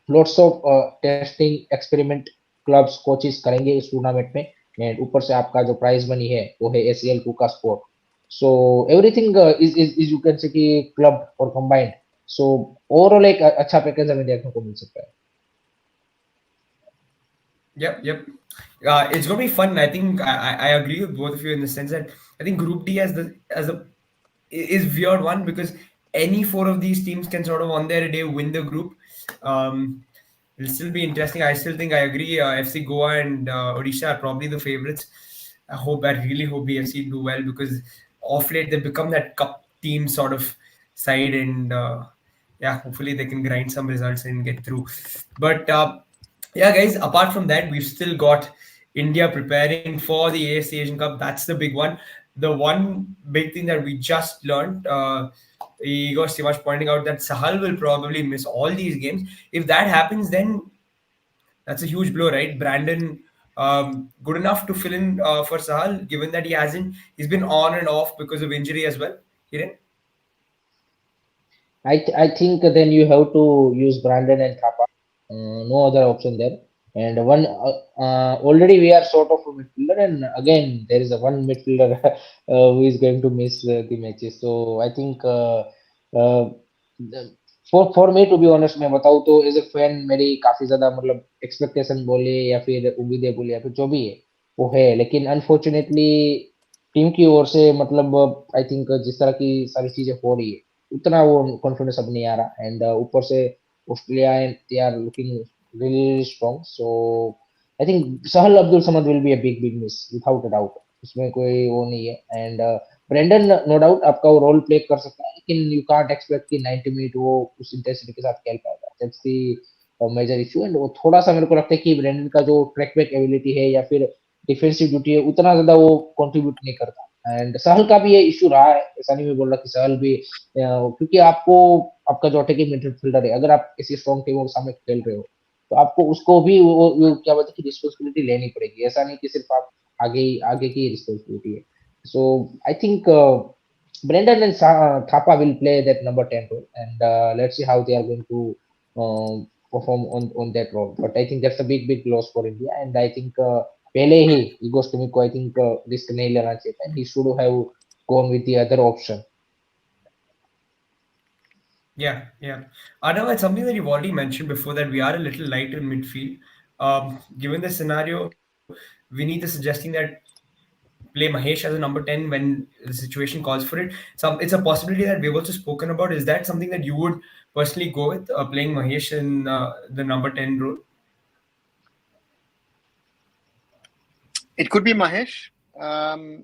lots of testing experiment clubs coaches करेंगे इस टूर्नामेंट में, एंड ऊपर से आपका जो प्राइज मनी है वो है ACL 2 का sport. So everything is you can say कि क्लब और कंबाइंड। सो ओवरऑल एक अच्छा पैकेज हमें देखने को मिल सकता है। Yep, yep. It's gonna be fun. I think I agree with both of you in the sense that I think Group D as a is weird one because any four of these teams can sort of on their day win the group. Um, it'll still be interesting. I still think I agree. FC Goa and Odisha are probably the favorites. I really hope BFC do well because off late they've become that cup team sort of side, and yeah, hopefully they can grind some results and get through. But yeah, guys, apart from that, we've still got India preparing for the AFC Asian Cup. That's the big one. The one big thing that we just learned, Igor Sivash pointing out that Sahal will probably miss all these games. If that happens, then that's a huge blow, right? Brandon, good enough to fill in for Sahal, given that he's been on and off because of injury as well. Kiran? I think then you have to use Brandon and Thapa. No other option there. And one already we are sort of a midfielder, and again there is a one midfielder who is going to miss the matches. So I think the- for me to be honest, मैं बताऊँ तो as a fan मेरी काफी ज्यादा मतलब expectation बोले या फिर उम्मीदें बोले या फिर जो भी है वो है, लेकिन अनफॉर्चुनेटली टीम की ओर से मतलब आई थिंक जिस तरह की सारी चीजें हो रही है उतना वो कॉन्फिडेंस अब नहीं आ रहा, एंड ऊपर से Australia and they are looking really strong. So I think Sahal Abdul Samad will be a big miss without a doubt, उसमें कोई वो नहीं है। एंड ब्रेंडन नो डाउट आपका वो रोल प्ले कर सकता है, लेकिन यू कांट एक्सपेक्ट कि 90 मिनट वो उस इंटेंसिटी के साथ खेल पाएगा। That's the major issue. And वो थोड़ा सा मेरे को लगता है कि ब्रेंडन का जो ट्रैक बैक एबिलिटी है या फिर डिफेंसिव ड्यूटी है उतना ज्यादा वो कंट्रीब्यूट नहीं करता। एंड सहल का भी ये इशू रहा है, ऐसा नहीं मैं बोल रहा कि सहल भी क्योंकि आपको आपका जो अटैकिंग मिडफील्डर है अगर आप किसी स्ट्रॉन्ग टीमों के सामने खेल रहे हो तो आपको उसको भी वो क्या बोलते हैं कि रिस्पॉन्सिबिलिटी लेनी पड़ेगी, ऐसा नहीं कि सिर्फ आप आगे की रिस्पॉन्सिबिलिटी है। So I think Brendan and Thapa will play that number 10 role, and let's see how they are going to perform on that role. But I think that's a big loss for India, and I think पहले ही Igor Stoichkov को I think risk नहीं लेना चाहिए था. He should have gone with the other option. Yeah, yeah. I know it's something that you've already mentioned before that we are a little light in midfield. Given the scenario, Vinith is suggesting that play Mahesh as a number 10 when the situation calls for it. It's a possibility that we've also spoken about. Is that something that you would personally go with, playing Mahesh in the number 10 role? It could be Mahesh.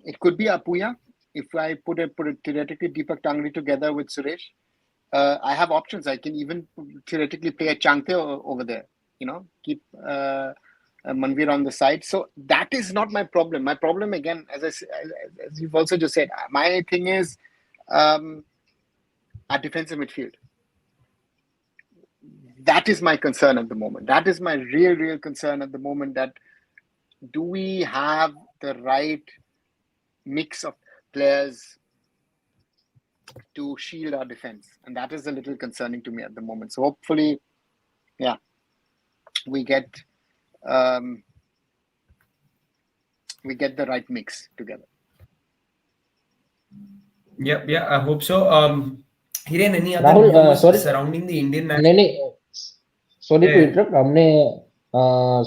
It could be Apuya. If I put it theoretically Deepak Tangri together with Suresh, I have options. I can even theoretically play a Changte over there. Keep Manvir on the side. So that is not my problem. My problem again, as you've also just said, my thing is our defensive midfield. That is my concern at the moment. That is my real concern at the moment. That do we have the right mix of players to shield our defense? And that is a little concerning to me at the moment. So hopefully, yeah, we get um, the right mix together. Yeah, yeah, I hope so. Hiren, any other Rahul news sorry surrounding the Indian नहीं national? नहीं sorry to Yeah, interrupt, हमने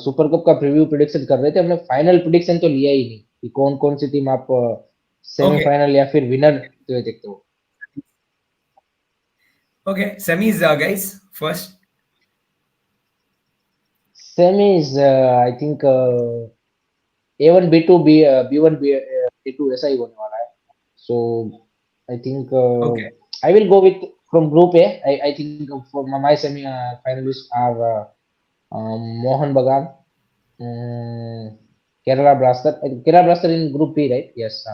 super cup का preview prediction कर रहे थे, हमने final prediction तो लिया ही नहीं कि कौन कौन सी टीम आप okay, सेमीफाइनल या फिर विनर जो देखते हो। okay. Semis, guys, first. Semis I think A1 B2 B1 B2 ऐसा ही होने वाला है। So I think Okay. I will go with from Group A, I think for my semi finalists are Mohan Bagan, um, Kerala Blaster. Kerala Blaster in Group B, right? Yes,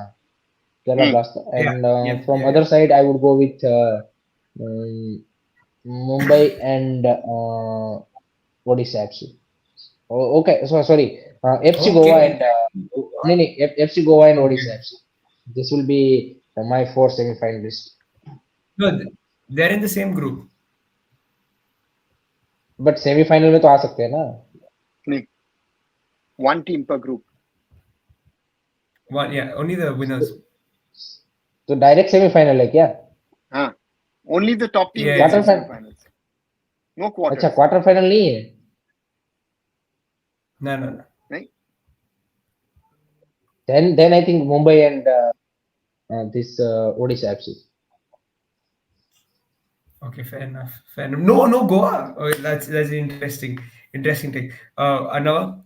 Kerala Hmm. Blaster. Yeah, And yeah, from yeah, other yeah. side, I would go with um, Mumbai and Odisha FC. Oh, okay, so sorry, FC Goa Okay. and no, no, FC Goa and Odisha FC. This will be my four semi-finalists. No, they're in the same group. But semifinal में तो आ सकते हैं ना. Nahi, one team per group. One, yeah, only the तो, winners. तो direct semifinal है क्या? Huh. Only the top team Yeah, gets quarter in yeah. Final. semi-finals. No अच्छा, quarters. क्वार्टर फाइनल नहीं है. No, no, no. Right? Then I think Mumbai and this Odisha FC. Okay, fair enough. Fair enough. No, no, Goa. Oh, that's interesting thing. Another.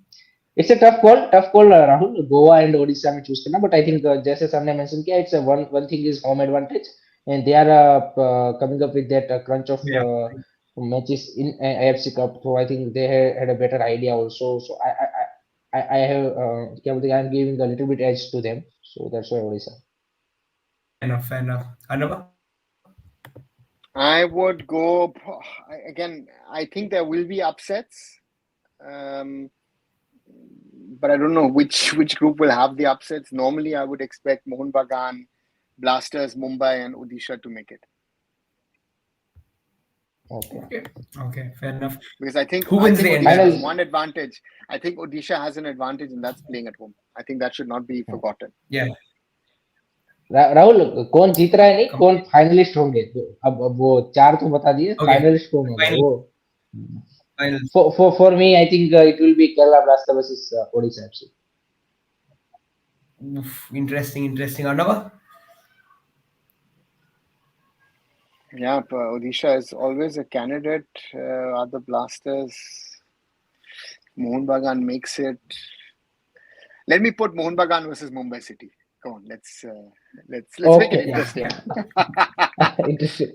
It's a tough call, Rahul. Goa and Odisha में choose करना, but I think जैसे sir ने mention किया, it's a one thing is home advantage, and they are coming up with that crunch of Yeah. matches in AFC Cup. So I think they had a better idea also. So I have क्या बोलते हैं, I'm giving a little bit edge to them. So that's why Odisha. Fair enough. Fair enough. Another. I would go again. I think there will be upsets, um, but I don't know which group will have the upsets. Normally, I would expect Mohun Bagan, Blasters, Mumbai, and Odisha to make it Okay. Okay. Fair enough. because I think Who I wins think the Odisha entire? has Final. one advantage. I think Odisha has an advantage, and that's playing at home. I think that should not be forgotten. Yeah. Rahul, कौन जीत रहा है नहीं, कौन Completely. Finalist होंगे. तो अब वो चार तो बता दिए, Okay. फाइनलिस्ट कौन होगा Final. वो. Finals. For me, I think it will be Kerala Blaster versus Odisha FC. Oof, interesting. Interesting. Another. Yeah, but Odisha is always a candidate. Other Blasters, Mohun Bagan makes it. Let me put Mohun Bagan versus Mumbai City. Come on, let's make it Okay, yeah, interesting. interesting.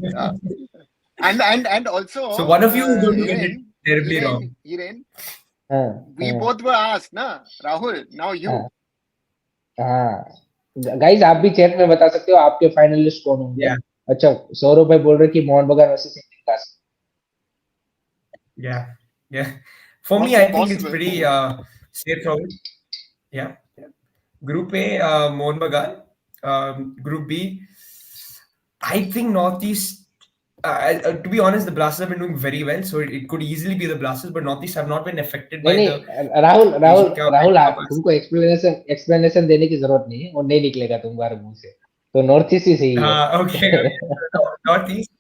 Yeah. And also So one of you is going to get it Hiren, terribly Hiren, wrong. Hiren, हाँ, we हाँ, both were asked, na Rahul. Now you. हाँ, हाँ. Guys, आप भी chat में बता सकते हो आपके फाइनलिस्ट कौन होंगे. Yeah. अच्छा, सौरभ भाई बोल रहे कि मोहन बगान versus Indian. Yeah. Yeah. For me, I think it's Possible. pretty straightforward. Yeah. Yeah. Group A, Mohun Bagan. Group B, I think Northeast. To be honest, the Blasters have been doing very well, so it could easily be the Blasters. But Northeast have not been affected नहीं by the नहीं, Rahul Rahul Asian Cup Rahul, and Cup. तुमको explanation देने की जरूरत नहीं है, वो नहीं निकलेगा तुम्हारे मुंह से. तो नॉर्थ ईस्ट ही सही Okay, okay. है. So, Northeast.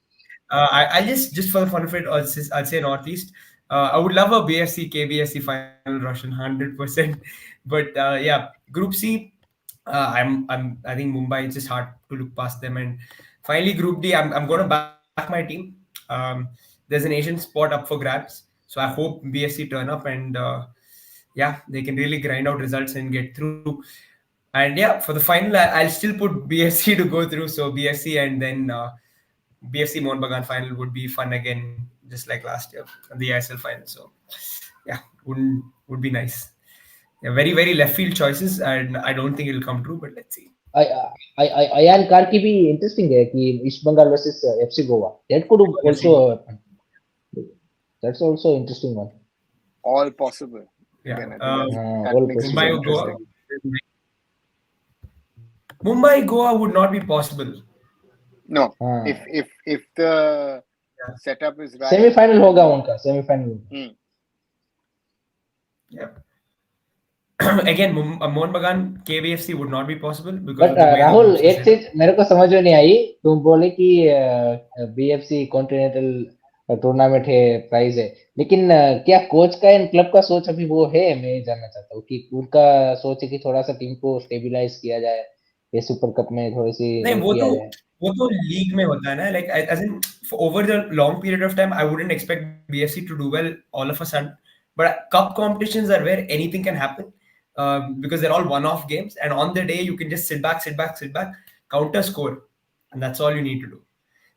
I just for the fun of it, I'll say Northeast. I would love a BFC KBSC final Russian 100%, but yeah, Group C. I think Mumbai. It's just hard to look past them. And finally, Group D. I'm going to back my team. There's an Asian spot up for grabs, so I hope BSC turn up and yeah, they can really grind out results and get through. And yeah, for the final, I'll still put BSC to go through. So BSC and then BFC Mohun Bagan final would be fun again, just like last year, the ISL final. So yeah, would be nice. Yeah, very very left field choices, and I don't think it'll come true, but let's see. Ayaan कार की भी interesting है कि East Bengal versus FC Goa. That could Let's also, see. That's also interesting one. All possible. Yeah, Again, I think that All makes it Mumbai possible. or Goa. interesting. Mumbai Goa would not be possible. No, हाँ, if the Yeah, setup is right, semifinal then होगा उनका, semifinal. hmm, yeah. Again, Mohun Bagan KBFC would not be possible because but of the way the Rahul, groups are एक set up. चीज मेरे को समझ में नहीं आई. तुम बोले कि बीएफसी कॉन्टिनेंटल टूर्नामेंट है, प्राइज है, लेकिन क्या कोच का एंड क्लब का सोच अभी वो है? मैं जानना चाहता हूँ कि उनका सोच है कि थोड़ा सा टीम को स्टेबिलाइज किया जाए, ये सुपर कप में थोड़ी सी नहीं, वो किया जाए. वो तो लीग में होता है ना. Like as in over the long period of time, I wouldn't expect BSC to do well all of a sudden. But cup competitions are where anything can happen because they're all one-off games, and on the day you can just sit back, counter score, and that's all you need to do.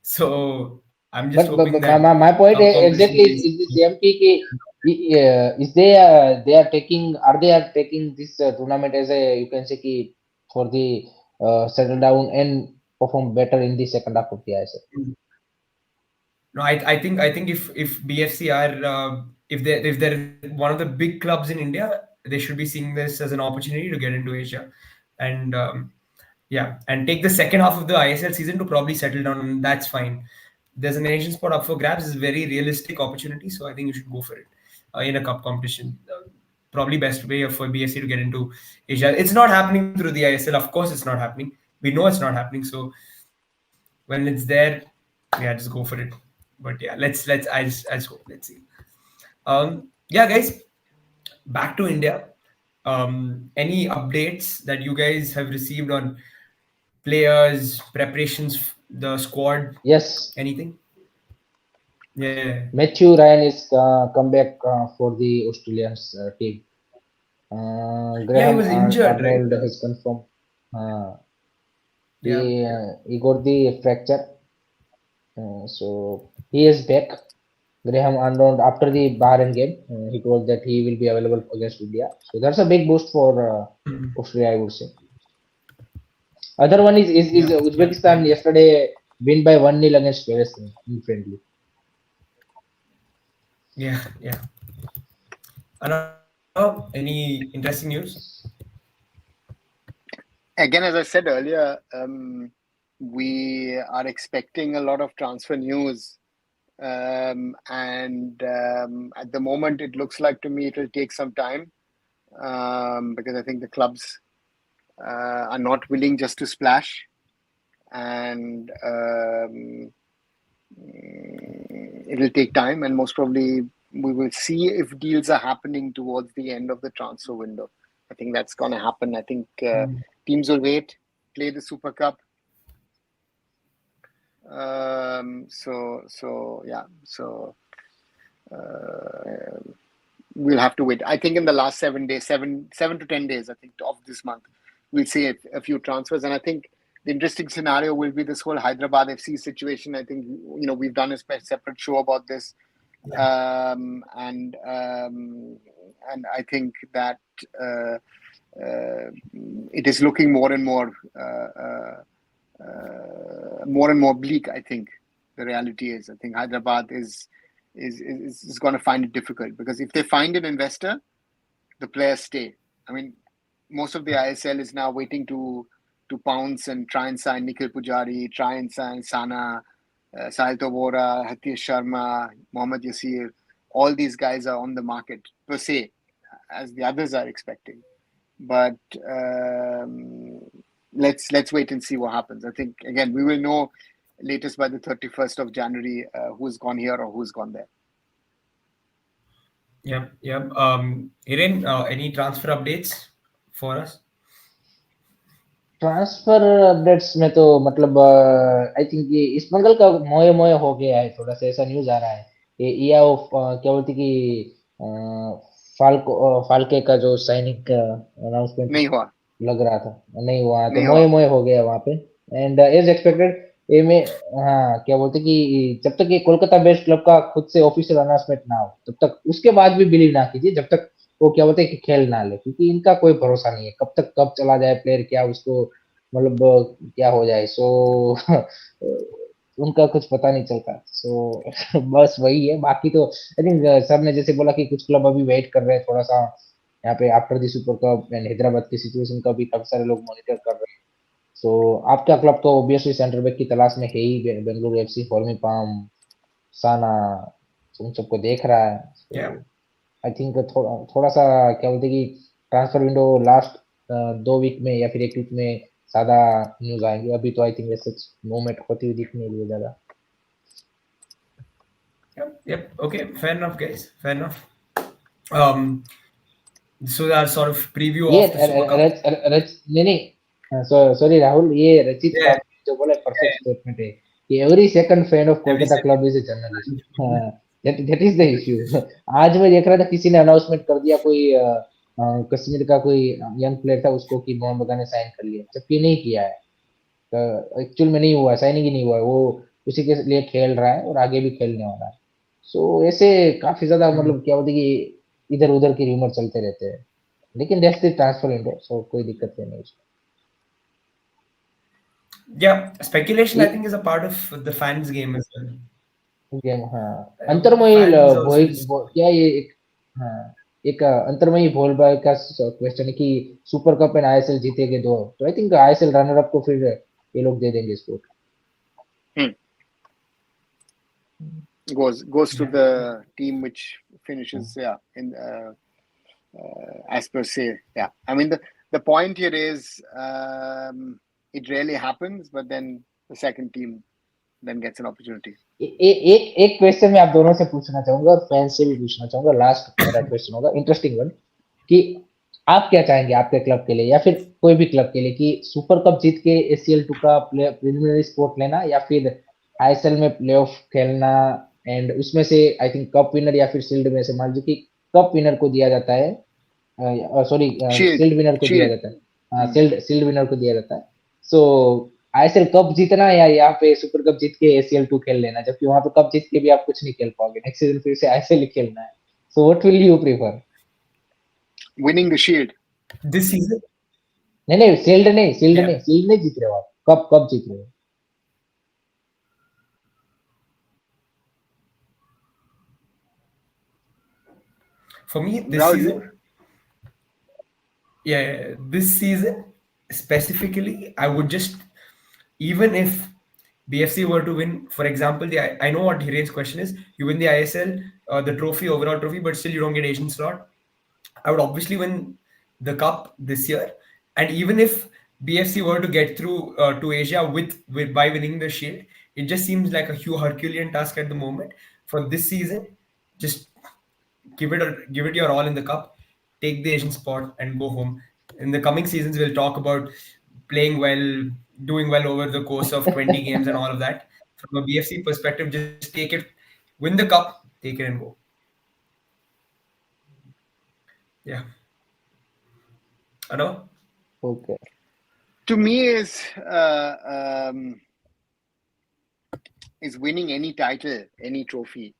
So I'm just But hoping that my point cup competition exactly is. is the same thing. Is they are taking are taking this tournament as a, you can say ki, for the settle down and perform better in the second half of the ISL. No, I think if BFC are if they're one of the big clubs in India, they should be seeing this as an opportunity to get into Asia, and yeah, and take the second half of the ISL season to probably settle down. And that's fine. There's an Asian spot up for grabs. It's a very realistic opportunity, so I think you should go for it in a cup competition. Probably best way for BFC to get into Asia. It's not happening through the ISL. Of course, it's not happening. We know it's not happening. So when it's there, yeah, just go for it. But yeah, let's I just hope. Let's see. Yeah, guys, back to India. Any updates that you guys have received on players, preparations, the squad, Yes, anything? Yeah, Matthew Ryan is come back for the Australians team. yeah, he Graham was injured, right? Arnold has confirmed. Uh, Yeah, yeah. he got the fracture, so he is back. Graham Arnold after the Bahrain game, he told that he will be available against India. So that's a big boost for Australia, I would say. Other one is Yeah, yeah, Uzbekistan yesterday win by 1-0 against Palestine in friendly. yeah, yeah. Any interesting news? Again, as I said earlier, we are expecting a lot of transfer news. And at the moment, it looks like to me it will take some time because I think the clubs are not willing just to splash. And it'll take time, and most probably we will see if deals are happening towards the end of the transfer window. I think that's going to happen. I think teams will wait, play the Super Cup. So yeah, so we'll have to wait. I think in the last 7 days, 7 to 10 days, I think of this month, we'll see a few transfers. And I think the interesting scenario will be this whole Hyderabad FC situation. I think we've done a separate show about this, and I think that it is looking more and more bleak. I think the reality is, I think Hyderabad is going to find it difficult, because if they find an investor, the players stay. I mean, most of the ISL is now waiting to pounce and try and sign Nikhil Pujari, try and sign Sana, Sahil Tobora, Hatish Sharma, Mohammad Yasir. All these guys are on the market per se, as the others are expecting. But let's wait and see what happens. I think again we will know latest by the 31st of January who's gone here or who's gone there. Yeah, yeah. Hiren, any transfer updates for us? Transfer updates में तो मतलब I think ये इस मंगल का मोए मोए हो गया है, थोड़ा सा ऐसा न्यूज आ रहा है। ये इयाओ क्या बोलती कि फाल्के का जो साइनिंग अनाउंसमेंट नहीं हुआ, लग रहा था, नहीं हुआ, तो नहीं मोए हुआ। मोए हो गया वहां पे। एंड एज एक्सपेक्टेड ये में, हाँ क्या बोलते कि जब तक ये कोलकाता बेस्ड क्लब का खुद से ऑफिशियल अनाउंसमेंट ना हो तब तक उसके बाद भी बिलीव ना कीजिए, जब तक वो क्या बोलते हैं कि खेल ना ले, क्योंकि इनका कोई भरोसा नहीं है कब तक कब चला जाए प्लेयर, क्या उसको मतलब क्या हो जाए। सो उनका कुछ पता नहीं चलता। सो बस वही है, बाकी तो आई थिंक सर ने जैसे बोला कि कुछ क्लब अभी वेट कर रहे हैं थोड़ा सा, यहाँ पे after the super cup and Hyderabad की सिचुएशन का भी काफी सारे लोग मॉनिटर कर रहे हैं। सो आपका क्लब तो ऑब्वियसली सेंटर बैक की तलाश में है ही, बेंगलुरु एफसी, फॉर्मी पाम, साना, उन सबको देख रहा है। सो Yeah, आई थिंक थोड़ा थोड़ा सा क्या बोलते हैं कि ट्रांसफर विंडो लास्ट 2 वीक में या फिर 1 वीक में ज्यादा न्यूज आएंगे। अभी तो आई थिंक ऐसे मूवमेंट होती हुई दिख नहीं रही है ज्यादा। yep, yep. Okay, fair enough, guys. Fair enough. Um, so that sort of preview ये of the Super Cup. नहीं नहीं, सॉरी राहुल, ये रचित का Yeah, जो बोला परफेक्ट स्टेटमेंट है कि every second fan of every Kolkata second. Club is a journalist. That is the issue. आज मैं देख रहा था किसी ने अनाउंसमेंट कर दिया, कोई कश्मीर का कोई यंग प्लेयर था उसको, कि मोहन बगान ने साइन कर लिया, जबकि नहीं किया है। एक्चुअल में नहीं हुआ, साइनिंग ही नहीं हुआ है वो। उसी के लिए खेल रहा है और आगे भी खेलने वाला है। सो ऐसे काफी ज्यादा Hmm. मतलब क्या होता है कि इधर उधर की रूमर चलते रहते हैं, लेकिन दैट्स द ट्रांसफर विंडो, सो कोई दिक्कत नहीं उसमें। Yeah, speculation I एक think is a part of the fans game as well. Game, हाँ, अंतर्मयी Fans also just क्या ये एक, हाँ, एक अंतर्मयी भोल भाई का क्वेश्चन है कि सुपर कप एंड आईएसएल जीतेंगे दो, तो I think ISL runner up को फिर ये लोग दे देंगे इसको। Hmm. Goes to yeah. the team which finishes, yeah, in as per se. Yeah, I mean the point here is it rarely happens, but then the second team then gets an opportunity. एक एक question मैं आप दोनों से पूछना चाहूंगा और fan से भी पूछना चाहूंगा, लास्ट मेरा क्वेश्चन होगा इंटरेस्टिंग वन, कि आप क्या चाहेंगे आपके क्लब के लिए या फिर कोई भी क्लब के लिए, कि सुपर कप जीत के एसीएल टू का प्रिलिमिनरी स्पॉट लेना या फिर आईएसएल में प्लेऑफ खेलना, एंड उसमें से आई थिंक कप विनर या फिर शील्ड में से मान लीजिए कि कप विनर को दिया जाता है, सॉरी Shield, शील्ड विनर को दिया shield. जाता है, हाँ Hmm. शील्ड शील्ड विनर को दिया जाता है। सो आईएसएल कप जीतना या यहाँ पे सुपर कप जीत के एसीएल टू खेल लेना, जबकि वहां पे कप जीत के भी आप कुछ नहीं खेल पाओगे, नेक्स्ट सीजन फिर से आईएसएल ही खेलना है। So what will you prefer? Winning the shield. This season, नहीं नहीं, शील्ड नहीं, शील्ड yeah. नहीं, शील्ड नहीं जीत रहे हो आप, कप कप जीत रहे हो। For me, this Rahul, you? season, yeah, this season specifically, I would just, even if BFC were to win, for example, I know what Hiren's question is. You win the ISL, the trophy, overall trophy, but still you don't get Asian slot. I would obviously win the cup this year, and even if BFC were to get through to Asia with by winning the Shield, it just seems like a huge Herculean task at the moment. For this season, just give it your all in the cup, take the Asian spot, and go home. In the coming seasons, we'll talk about playing well, doing well over the course of 20 games and all of that. From a BFC perspective, just take it, win the cup, take it and go. Yeah, I know. Okay. To me, is winning any title, any trophy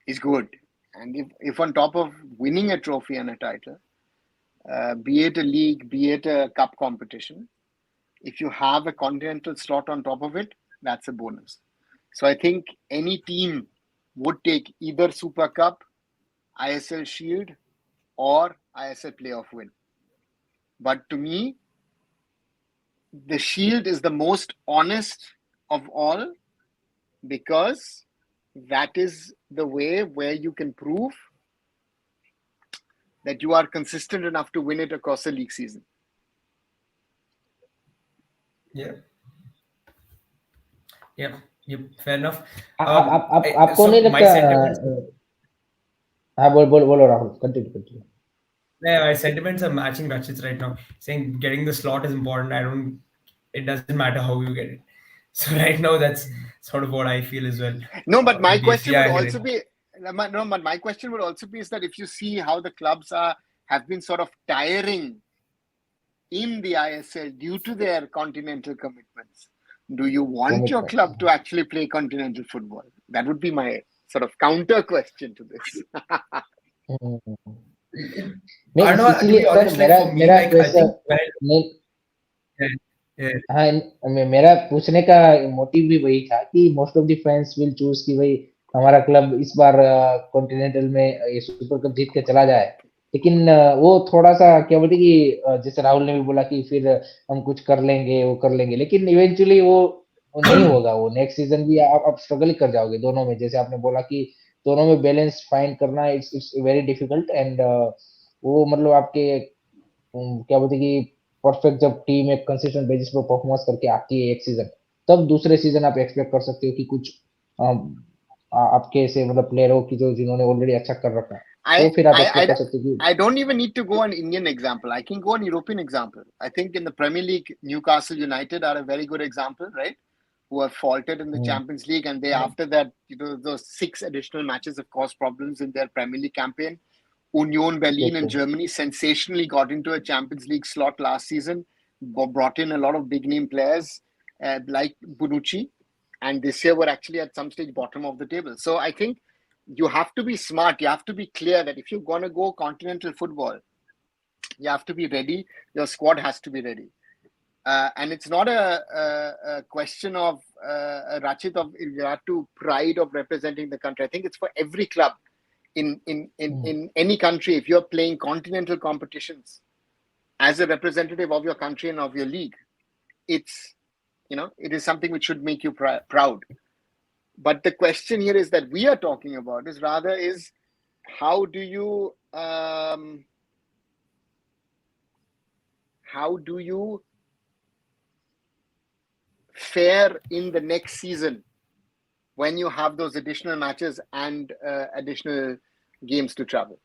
is good. And if on top of winning a trophy and a title, be it a league, be it a cup competition, if you have a continental slot on top of it, that's a bonus. So I think any team would take either Super Cup, ISL Shield, or ISL playoff win. But to me, the Shield is the most honest of all, because that is the way where you can prove that you are consistent enough to win it across a league season. Yeah. Yep, yep, fair enough. आपको नहीं So my लगता sentiments, हाँ बोल बोल बोलो Rahul, continue continue. yeah, my sentiments are matching Rachit's right now. Saying getting the slot is important. I don't. It doesn't matter how you get it. So right now, that's sort of what I feel as well. No, but my With BFC, question would yeah, also Hiren. be no, but my question would also be is that if you see how the clubs have been sort of tiring in the ISL due to their continental commitments, do you want your commitments. club to actually play continental football? That would be my sort of counter question to this. मैं I don't know. To इसीलिए be sir, honest, like मेरा for me, मेरा like I question, think when I, नहीं, yeah, yeah, हाँ, मेरा पूछने का motive भी वही था कि most of the fans will choose कि भाई हमारा क्लब इस बार कॉन्टिनेंटल में ये सुपर कप जीत के चला जाए, लेकिन वो थोड़ा सा क्या बोलते कि जैसे राहुल ने भी बोला कि फिर हम कुछ कर लेंगे, वो कर लेंगे, लेकिन इवेंचुअली वो नहीं होगा, वो नेक्स्ट सीजन भी आप स्ट्रगल कर जाओगे दोनों में, जैसे आपने बोला कि दोनों में बैलेंस फाइंड करना it's it's very difficult, and वो मतलब आपके क्या बोलते कि परफेक्ट जब टीम एक कंसिस्टेंट बेसिस पर परफॉर्मेंस करके आती है एक सीजन, तब दूसरे सीजन आप एक्सपेक्ट कर सकते हो कि कुछ आपके ऐसे मतलब प्लेयर हो कि जो जिन्होंने ऑलरेडी अच्छा कर रखा है, तो I, फिर आप I, एक्सपेक्ट कर I, सकते हो कि I don't even need to go an Indian example. I can go an European example. I think in the Premier League, Newcastle United are a very good example, right? Who have faltered in the Champions League, and they after that, those 6 additional matches have caused problems in their Premier League campaign. Union Berlin in okay Germany sensationally got into a Champions League slot last season, brought in a lot of big name players like Bonucci. and this year we're actually at some stage bottom of the table. So I think you have to be smart. You have to be clear that if you're going to go continental football, you have to be ready. Your squad has to be ready. And it's not a question of Rachit of you have to pride of representing the country. I think it's for every club in any country. If you're playing continental competitions as a representative of your country and of your league, it's it is something which should make you proud. But the question here is that we are talking about is rather is how do you fare in the next season when you have those additional matches and additional games to travel.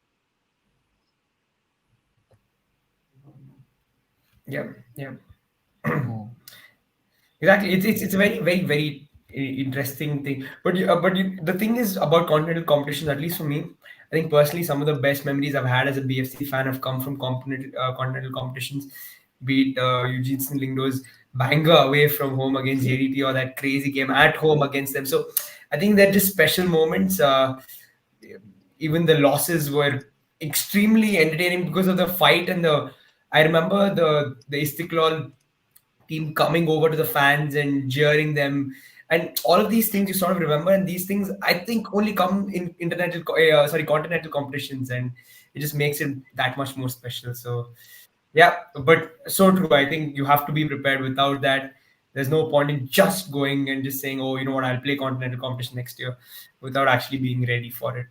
Yeah, yeah. Mm. Exactly. It's a very very very interesting thing. But the thing is about continental competitions. At least for me, I think personally, some of the best memories I've had as a BFC fan have come from continental competitions. Be it Eugene Lingdo's banger away from home against JDT or that crazy game at home against them. So I think they're just special moments. Even the losses were extremely entertaining because of the fight and the. I remember the Istiklal team coming over to the fans and jeering them, and all of these things you sort of remember, and these things I think only come in continental competitions, and it just makes it that much more special. So yeah, but so true. I think you have to be prepared. Without that, there's no point in just going and just saying, oh, you know what, I'll play continental competition next year, without actually being ready for it.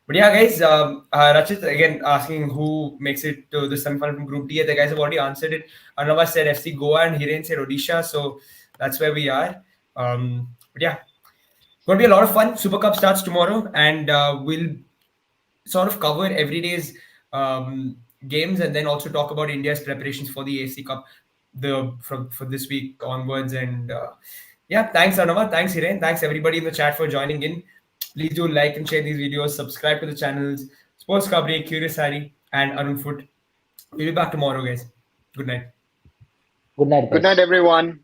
But yeah, guys, Rachit again asking who makes it to the semifinal from Group D. The guys have already answered it. Arnava said FC Goa and Hiren said Odisha. So that's where we are. But yeah, going to be a lot of fun. Super Cup starts tomorrow, and we'll sort of cover every day's games, and then also talk about India's preparations for the AC Cup from for this week onwards. And yeah, thanks Arnava, thanks Hiren, thanks everybody in the chat for joining in. Please do like and share these videos, subscribe to the channels Sports Kabri, Curious Harry, and Arun Foot. We'll be back tomorrow, guys. Good night. Good night, Good night, guys. everyone.